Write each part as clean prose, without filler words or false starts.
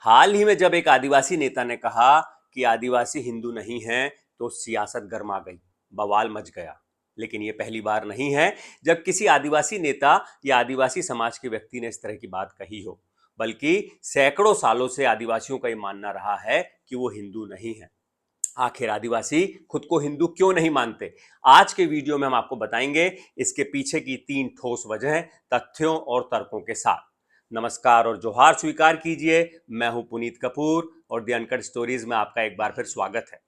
हाल ही में जब एक आदिवासी नेता ने कहा कि आदिवासी हिंदू नहीं हैं, तो सियासत गर्मा गई, बवाल मच गया। लेकिन ये पहली बार नहीं है जब किसी आदिवासी नेता या आदिवासी समाज के व्यक्ति ने इस तरह की बात कही हो, बल्कि सैकड़ों सालों से आदिवासियों का ये मानना रहा है कि वो हिंदू नहीं है। आखिर आदिवासी खुद को हिंदू क्यों नहीं मानते? आज के वीडियो में हम आपको बताएंगे इसके पीछे की 3 ठोस वजह, तथ्यों और तर्कों के साथ। नमस्कार और जोहार स्वीकार कीजिए। मैं हूं पुनीत कपूर और द अनकट स्टोरीज में आपका एक बार फिर स्वागत है।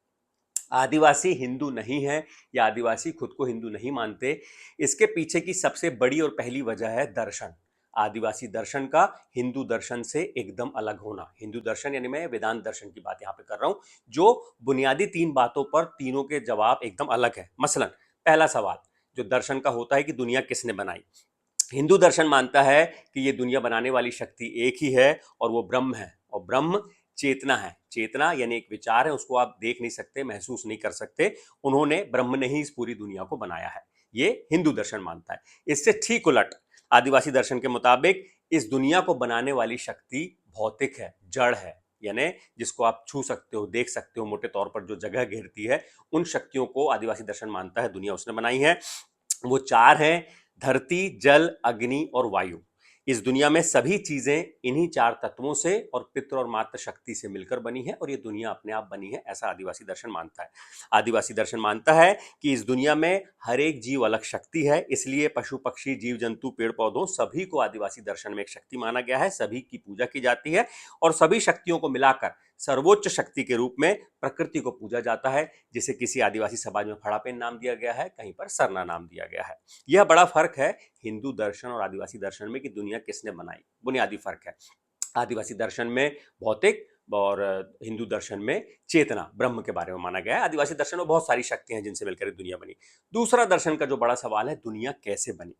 आदिवासी हिंदू नहीं है या आदिवासी खुद को हिंदू नहीं मानते, इसके पीछे की सबसे बड़ी और पहली वजह है दर्शन। आदिवासी दर्शन का हिंदू दर्शन से एकदम अलग होना। हिंदू दर्शन यानी मैं वेदांत दर्शन की बात यहां पे कर रहा हूं, जो बुनियादी 3 बातों पर तीनों के जवाब एकदम अलग है। मसलन पहला सवाल जो दर्शन का होता है कि दुनिया किसने बनाई। हिंदू दर्शन मानता है कि ये दुनिया बनाने वाली शक्ति एक ही है और वो ब्रह्म है, और ब्रह्म चेतना है। चेतना यानी एक विचार है, उसको आप देख नहीं सकते, महसूस नहीं कर सकते। उन्होंने, ब्रह्म ने ही इस पूरी दुनिया को बनाया है। ये हिंदू दर्शन मानता है। इससे ठीक उलट आदिवासी दर्शन के मुताबिक इस दुनिया को बनाने वाली शक्ति भौतिक है, जड़ है, यानी जिसको आप छू सकते हो, देख सकते हो, मोटे तौर पर जो जगह घेरती है, उन शक्तियों को आदिवासी दर्शन मानता है दुनिया उसने बनाई है। वो 4 हैं: धरती, जल, अग्नि और वायु। इस दुनिया में सभी चीजें इन्हीं 4 तत्वों से और पितृ और मातृ शक्ति से मिलकर बनी है, और ये दुनिया अपने आप बनी है, ऐसा आदिवासी दर्शन मानता है। आदिवासी दर्शन मानता है कि इस दुनिया में हर एक जीव अलग शक्ति है, इसलिए पशु पक्षी, जीव जंतु, पेड़ पौधों सभी को आदिवासी दर्शन में एक शक्ति माना गया है, सभी की पूजा की जाती है, और सभी शक्तियों को मिलाकर सर्वोच्च शक्ति के रूप में प्रकृति को पूजा जाता है, जिसे किसी आदिवासी समाज में फड़ापेन नाम दिया गया है, कहीं पर सरना नाम दिया गया है। यह बड़ा फर्क है हिंदू दर्शन और आदिवासी दर्शन में कि दुनिया किसने बनाई, बुनियादी फर्क है। आदिवासी दर्शन में भौतिक और हिंदू दर्शन में चेतना, ब्रह्म के बारे में माना गया है। आदिवासी दर्शन में बहुत सारी शक्तियां हैं जिनसे मिलकर दुनिया बनी। दूसरा दर्शन का जो बड़ा सवाल है, दुनिया कैसे बनी।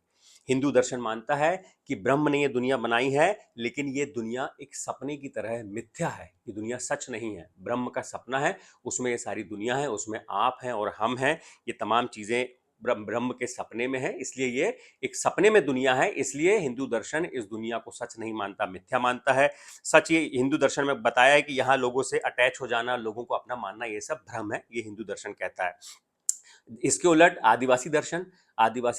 हिंदू दर्शन मानता है कि ब्रह्म ने ये दुनिया बनाई है, लेकिन ये दुनिया एक सपने की तरह है, मिथ्या है। ये दुनिया सच नहीं है, ब्रह्म का सपना है, उसमें ये सारी दुनिया है, उसमें आप हैं और हम हैं, ये तमाम चीजें ब्रह्म के सपने में है, इसलिए ये एक सपने में दुनिया है। इसलिए हिंदू दर्शन इस दुनिया को सच नहीं मानता, मिथ्या मानता है। सच ये हिंदू दर्शन में बताया है कि यहाँ लोगों से अटैच हो जाना, लोगों को अपना मानना, ये सब भ्रम है, ये हिंदू दर्शन कहता है। इसके उलट आदिवासी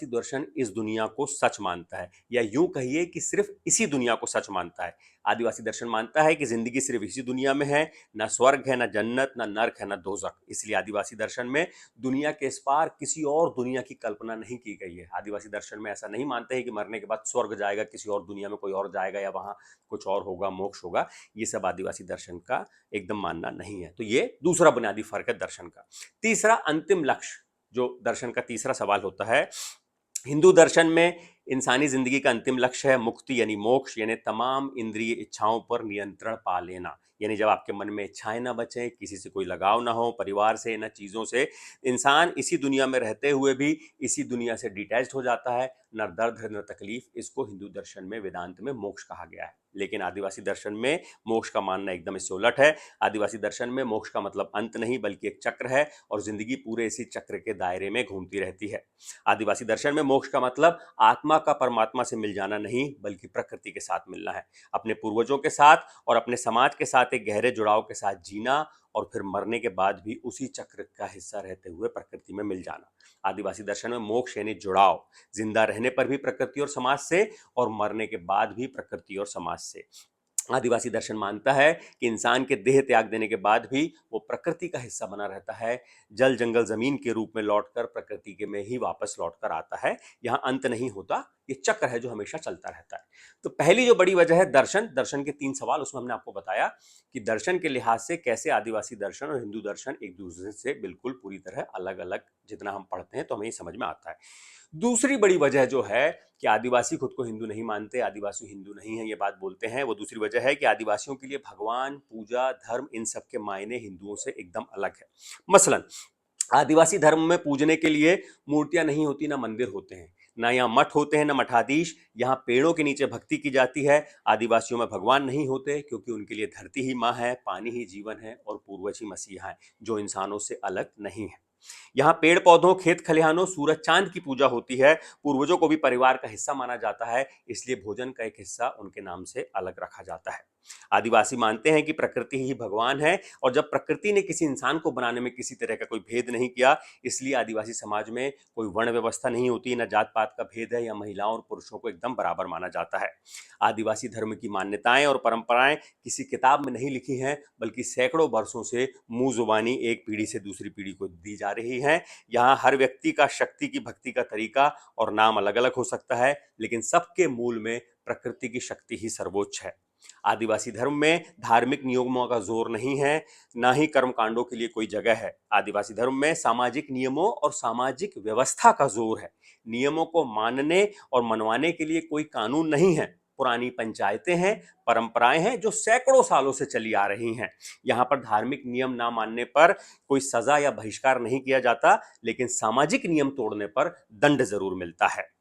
दर्शन इस दुनिया को सच मानता है, या यूं कहिए कि सिर्फ इसी दुनिया को सच मानता है। आदिवासी दर्शन मानता है कि जिंदगी सिर्फ इसी दुनिया में है, ना स्वर्ग है, ना जन्नत, ना नर्क है, ना दोजख। इसलिए आदिवासी दर्शन में दुनिया के इस पार किसी और दुनिया की कल्पना नहीं की गई है। आदिवासी दर्शन में ऐसा नहीं मानते हैं कि मरने के बाद स्वर्ग जाएगा, किसी और दुनिया में कोई और जाएगा, या वहां कुछ और होगा, मोक्ष होगा। ये सब आदिवासी दर्शन का एकदम मानना नहीं है। तो ये दूसरा बुनियादी फर्क है दर्शन का। तीसरा, अंतिम लक्ष्य, जो दर्शन का तीसरा सवाल होता है। हिंदू दर्शन में इंसानी जिंदगी का अंतिम लक्ष्य है मुक्ति यानी मोक्ष, यानी तमाम इंद्रिय इच्छाओं पर नियंत्रण पा लेना। यानी जब आपके मन में इच्छाएं ना बचें, किसी से कोई लगाव ना हो, परिवार से, ना चीजों से, इंसान इसी दुनिया में रहते हुए भी इसी दुनिया से डिटैच्ड हो जाता है। न दर्द है, न तकलीफ। इसको हिंदू दर्शन में, वेदांत में मोक्ष कहा गया है। लेकिन आदिवासी दर्शन में मोक्ष का मानना एकदम इससे उलट है। आदिवासी दर्शन में मोक्ष का मतलब अंत नहीं, बल्कि एक चक्र है, और जिंदगी पूरे इसी चक्र के दायरे में घूमती रहती है। आदिवासी दर्शन में मोक्ष का मतलब आत्मा का परमात्मा से मिल जाना नहीं, बल्कि प्रकृति के साथ मिलना है, अपने पूर्वजों के साथ और अपने समाज के साथ एक गहरे जुड़ाव के साथ जीना, और फिर मरने के बाद भी उसी चक्र का हिस्सा रहते हुए प्रकृति में मिल जाना। आदिवासी दर्शन में मोक्ष यानी जुड़ाव, जिंदा रहने पर भी प्रकृति और समाज से, और मरने के बाद भी प्रकृति और समाज से। आदिवासी दर्शन मानता है कि इंसान के देह त्याग देने के बाद भी वो प्रकृति का हिस्सा बना रहता है, जल जंगल जमीन के रूप में लौटकर प्रकृति के में ही वापस लौटकर आता है। यहाँ अंत नहीं होता, ये चक्र है जो हमेशा चलता रहता है। तो पहली जो बड़ी वजह है दर्शन के 3 सवाल, उसमें हमने आपको बताया कि दर्शन के लिहाज से कैसे आदिवासी दर्शन और हिंदू दर्शन एक दूसरे से बिल्कुल पूरी तरह अलग अलग, जितना हम पढ़ते हैं तो हमें ये समझ में आता है। दूसरी बड़ी वजह जो है कि आदिवासी खुद को हिंदू नहीं मानते, आदिवासी हिंदू नहीं है, ये बात बोलते हैं, वो दूसरी वजह है कि आदिवासियों के लिए भगवान, पूजा, धर्म, इन सब के मायने हिंदुओं से एकदम अलग है। मसलन आदिवासी धर्म में पूजने के लिए मूर्तियां नहीं होती, ना मंदिर होते हैं, ना यहाँ मठ होते हैं, ना मठाधीश। यहाँ पेड़ों के नीचे भक्ति की जाती है। आदिवासियों में भगवान नहीं होते, क्योंकि उनके लिए धरती ही माँ है, पानी ही जीवन है, और पूर्वज ही मसीहा है, जो इंसानों से अलग नहीं है। यहाँ पेड़ पौधों, खेत खलिहानों, सूरज चांद की पूजा होती है। पूर्वजों को भी परिवार का हिस्सा माना जाता है, इसलिए भोजन का एक हिस्सा उनके नाम से अलग रखा जाता है। आदिवासी मानते हैं कि प्रकृति ही भगवान है, और जब प्रकृति ने किसी इंसान को बनाने में किसी तरह का कोई भेद नहीं किया, इसलिए आदिवासी समाज में कोई वर्ण व्यवस्था नहीं होती, न जात पात का भेद है, या महिलाओं और पुरुषों को एकदम बराबर माना जाता है। आदिवासी धर्म की मान्यताएं और परंपराएं किसी किताब में नहीं लिखी हैं, बल्कि सैकड़ों वर्षों से मुंह जुबानी एक पीढ़ी से दूसरी पीढ़ी को दी जा रही हैं। यहाँ हर व्यक्ति का शक्ति की भक्ति का तरीका और नाम अलग अलग हो सकता है, लेकिन सबके मूल में प्रकृति की शक्ति ही सर्वोच्च है। आदिवासी धर्म में धार्मिक नियमों का जोर नहीं है, ना ही कर्म कांडों के लिए कोई जगह है। आदिवासी धर्म में सामाजिक नियमों और सामाजिक व्यवस्था का जोर है। नियमों को मानने और मनवाने के लिए कोई कानून नहीं है। पुरानी पंचायतें हैं, परंपराएं हैं जो सैकड़ों सालों से चली आ रही हैं। यहाँ पर धार्मिक नियम ना मानने पर कोई सजा या बहिष्कार नहीं किया जाता, लेकिन सामाजिक नियम तोड़ने पर दंड जरूर मिलता है।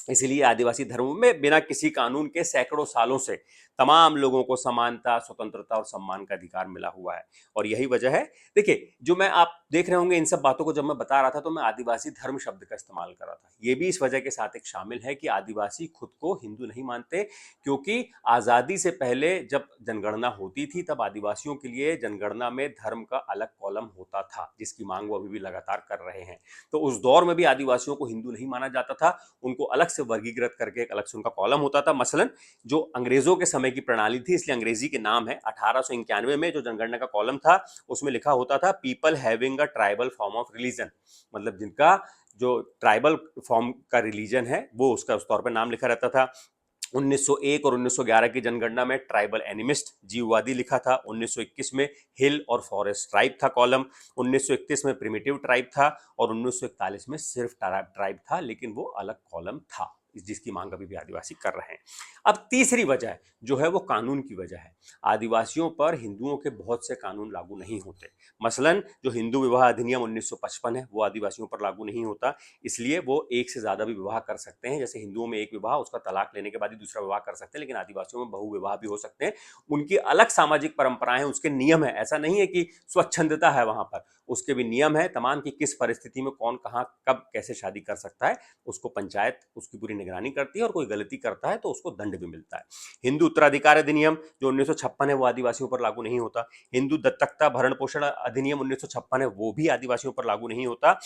इसलिए आदिवासी धर्मों में बिना किसी कानून के सैकड़ों सालों से तमाम लोगों को समानता, स्वतंत्रता और सम्मान का अधिकार मिला हुआ है। और यही वजह है, देखिए, जो मैं आप देख रहे होंगे इन सब बातों को जब मैं बता रहा था तो मैं आदिवासी धर्म शब्द का इस्तेमाल कर रहा था। ये भी इस वजह के साथ एक शामिल है कि आदिवासी खुद को हिंदू नहीं मानते, क्योंकि आजादी से पहले जब जनगणना होती थी तब आदिवासियों के लिए जनगणना में धर्म का अलग कॉलम होता था, जिसकी मांग वो अभी भी लगातार कर रहे हैं। तो उस दौर में भी आदिवासियों को हिंदू नहीं माना जाता था, उनको अलग से वर्गीकृत करके एक अलग से उनका कॉलम होता था। मसलन जो अंग्रेजों के समय की प्रणाली थी, इसलिए अंग्रेजी के नाम है, 1891 में जो जनगणना का कॉलम था उसमें लिखा होता था people having a tribal form of religion, मतलब जिनका जो ट्राइबल फॉर्म का रिलीजन है वो उसका उस तौर पर नाम लिखा रहता था। 1901 और 1911 की जनगणना में ट्राइबल एनिमिस्ट जीववादी लिखा था। 1921 में हिल और फॉरेस्ट ट्राइब था कॉलम। 1931 में प्रिमिटिव ट्राइब था, और 1941 में सिर्फ ट्राइब था, लेकिन वो अलग कॉलम था, जिसकी मांग अभी भी आदिवासी कर रहे हैं। अब तीसरी वजह जो है वो कानून की वजह है। आदिवासियों पर हिंदुओं के बहुत से कानून लागू नहीं होते। मसलन जो हिंदू विवाह अधिनियम 1955 है वो आदिवासियों पर लागू नहीं होता, इसलिए वो एक से ज्यादा भी विवाह कर सकते हैं। जैसे हिंदुओं में एक विवाह, उसका तलाक लेने के बाद ही दूसरा विवाह कर सकते हैं, लेकिन आदिवासियों में बहु विवाह भी हो सकते हैं। उनकी अलग सामाजिक परंपराएं हैं, उसके नियम है। ऐसा नहीं है कि स्वच्छंदता है वहां पर, उसके भी नियम है तमाम की किस परिस्थिति में कौन कहां कब कैसे शादी कर सकता है। उसको पंचायत उसकी पूरी निगरानी करती है, और कोई गलती करता है तो उसको दंड भी मिलता है। हिंदू उत्तराधिकार अधिनियम जो 1956 है वो आदिवासियों पर लागू नहीं होता। हिंदू दत्तकता भरण पोषण अधिनियम 1956 है वो भी आदिवासियों पर लागू नहीं होता।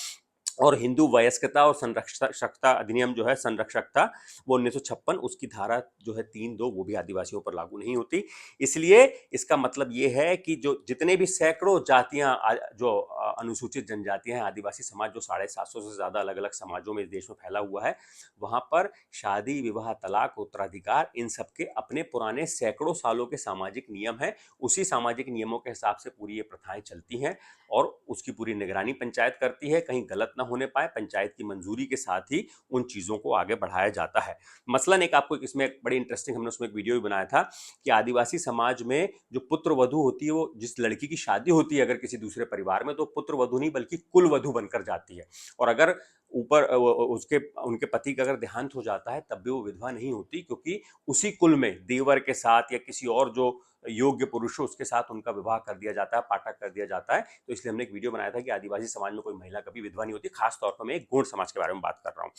और हिंदू वयस्कता और संरक्षकता अधिनियम जो है, संरक्षकता, वो 1956, उसकी धारा जो है 3(2) वो भी आदिवासियों पर लागू नहीं होती। इसलिए इसका मतलब ये है कि जो जितने भी सैकड़ों जातियां जो अनुसूचित जनजातियां हैं, आदिवासी समाज जो 750 से ज्यादा अलग अलग समाजों में इस देश में फैला हुआ है, वहां पर शादी, विवाह, तलाक, उत्तराधिकार, इन सबके अपने पुराने सैकड़ों सालों के सामाजिक नियम है। उसी सामाजिक नियमों के हिसाब से पूरी ये प्रथाएं चलती हैं, और उसकी पूरी निगरानी पंचायत करती है। कहीं गलत ना होने पाए, पंचायत की मंजूरी के साथ ही उन चीजों को आगे बढ़ाया जाता है। मसलन एक आपको इसमें एक बड़ी इंटरेस्टिंग, हमने उसमें एक वीडियो भी बनाया था कि आदिवासी समाज में जो पुत्र वधू होती है, वो जिस लड़की की शादी होती है अगर किसी दूसरे परिवार में, तो पुत्र वधू नहीं बल्कि कुल वधू बनकर जाती है। और अगर ऊपर उसके उनके पति का अगर देहांत हो जाता है तब भी वो विधवा नहीं होती, क्योंकि उसी कुल में देवर के साथ या किसी और जो योग्य पुरुष हो उसके साथ उनका विवाह कर दिया जाता है, पाठक कर दिया जाता है। तो इसलिए हमने एक वीडियो बनाया था कि आदिवासी समाज में कोई महिला कभी विधवा नहीं होती। खास तौर पर मैं एक गोंड समाज के बारे में बात कर रहा हूँ।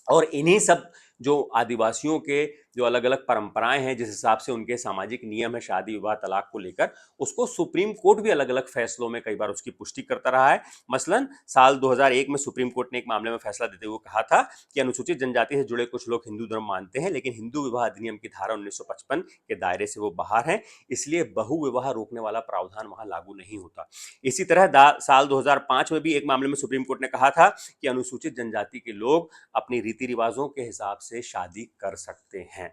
और इन्हीं सब जो आदिवासियों के जो अलग अलग परंपराएं हैं, जिस हिसाब से उनके सामाजिक नियम है शादी, विवाह, तलाक को लेकर, उसको सुप्रीम कोर्ट भी अलग अलग फैसलों में कई बार उसकी पुष्टि करता रहा है। मसलन साल 2001 में सुप्रीम कोर्ट ने एक मामले में फैसला देते हुए कहा था कि अनुसूचित जनजाति से जुड़े कुछ लोग हिंदू धर्म मानते हैं, लेकिन हिंदू विवाह अधिनियम की धारा 1955 के दायरे से वो बाहर हैं, इसलिए बहु विवाह रोकने वाला प्रावधान वहां लागू नहीं होता। इसी तरह साल 2005 में भी एक मामले में सुप्रीम कोर्ट ने कहा था कि अनुसूचित जनजाति के लोग अपनी रीति रिवाजों के हिसाब से शादी कर सकते हैं।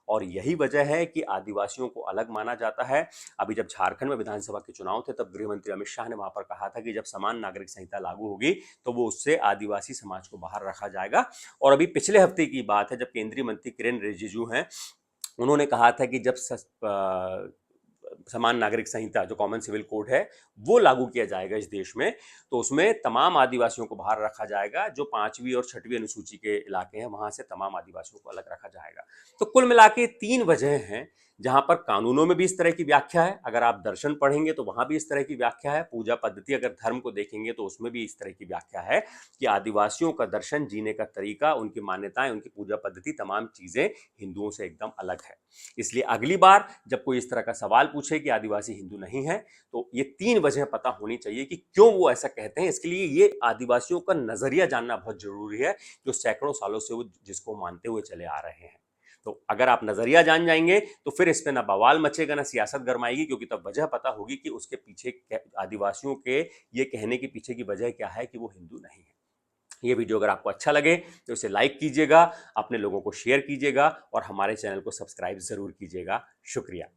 और यही वजह है कि आदिवासियों को अलग माना जाता है। अभी जब झारखंड में विधानसभा के चुनाव थे तब गृह मंत्री अमित शाह ने वहां पर कहा था कि जब समान नागरिक संहिता लागू होगी तो वो उससे आदिवासी समाज को बाहर रखा जाएगा। और अभी पिछले हफ्ते की बात है जब केंद्रीय मंत्री किरेन रिजिजू हैं, उन्होंने कहा था कि जब समान नागरिक संहिता जो कॉमन सिविल कोड है वो लागू किया जाएगा इस देश में, तो उसमें तमाम आदिवासियों को बाहर रखा जाएगा। जो 5वीं और 6वीं अनुसूची के इलाके हैं वहां से तमाम आदिवासियों को अलग रखा जाएगा। तो कुल मिला के 3 वजह हैं जहां पर कानूनों में भी इस तरह की व्याख्या है, अगर आप दर्शन पढ़ेंगे तो वहां भी इस तरह की व्याख्या है, पूजा पद्धति अगर धर्म को देखेंगे तो उसमें भी इस तरह की व्याख्या है कि आदिवासियों का दर्शन, जीने का तरीका, उनकी मान्यताएं, उनकी पूजा पद्धति, तमाम चीजें हिंदुओं से एकदम अलग है। इसलिए अगली बार जब कोई इस तरह का सवाल पूछे कि आदिवासी हिंदू नहीं है, तो ये 3 वजह पता होनी चाहिए कि क्यों वो ऐसा कहते हैं। इसके लिए ये आदिवासियों का नजरिया जानना बहुत जरूरी है, जो सैकड़ों सालों से वो जिसको मानते हुए चले आ रहे हैं। तो अगर आप नजरिया जान जाएंगे तो फिर इस पे ना बवाल मचेगा, ना सियासत गरमाएगी, क्योंकि तब वजह पता होगी कि उसके पीछे आदिवासियों के ये कहने के पीछे की वजह क्या है कि वो हिंदू नहीं है। ये वीडियो अगर आपको अच्छा लगे तो इसे लाइक कीजिएगा, अपने लोगों को शेयर कीजिएगा और हमारे चैनल को सब्सक्राइब जरूर कीजिएगा। शुक्रिया।